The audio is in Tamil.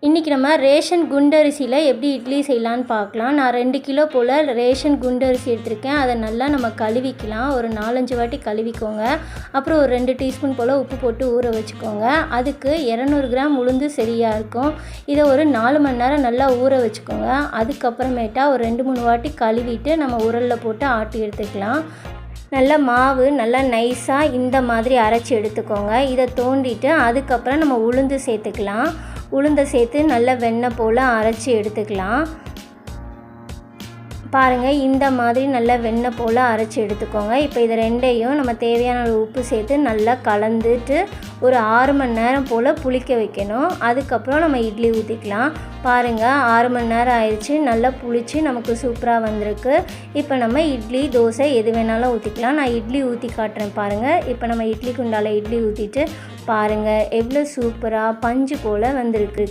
இன்றைக்கி நம்ம ரேஷன் குண்டரிசியில் எப்படி இட்லி செய்யலான்னு பார்க்கலாம். நான் 2 கிலோ போல் ரேஷன் குண்டரிசி எடுத்திருக்கேன். அதை நல்லா நம்ம கழுவிக்கலாம். ஒரு 4-5 வாட்டி கழுவிக்கோங்க. அப்புறம் ஒரு 2 டீஸ்பூன் போல் உப்பு போட்டு ஊற வச்சுக்கோங்க. அதுக்கு 200 கிராம் உளுந்து சரியாக இருக்கும். இதை ஒரு 4 மணி நேரம் நல்லா ஊற வச்சுக்கோங்க. அதுக்கப்புறமேட்டா ஒரு 2-3 வாட்டி கழுவிட்டு நம்ம உரலில் போட்டு ஆட்டி எடுத்துக்கலாம். நல்லா மாவு நல்லா நைஸாக இந்த மாதிரி அரைச்சி எடுத்துக்கோங்க. இதை தோண்டிட்டு அதுக்கப்புறம் நம்ம உளுந்து சேர்த்துக்கலாம். உளுந்தை சேர்த்து நல்லா வெண்ணெய் போல் அரைச்சி எடுத்துக்கலாம். பாருங்கள், இந்த மாதிரி நல்லா வெண்ணெய் போல் அரைச்சி எடுத்துக்கோங்க. இப்போ இது ரெண்டையும் நம்ம தேவையான உப்பு சேர்த்து நல்லா கலந்துட்டு ஒரு 6 மணி நேரம் போல் புளிக்க வைக்கணும். அதுக்கப்புறம் நம்ம இட்லி ஊற்றிக்கலாம். பாருங்கள், 6 மணி நேரம் ஆயிடுச்சு. நல்லா புளிச்சு நமக்கு சூப்பராக வந்திருக்கு. இப்போ நம்ம இட்லி தோசை எது வேணாலும் ஊற்றிக்கலாம். நான் இட்லி ஊற்றி காட்டுறேன் பாருங்கள். இப்போ நம்ம இட்லி குண்டால இட்லி ஊற்றிட்டு பாருங்கள் எவ்வளோ சூப்பராக பஞ்சு போல் வந்திருக்கு.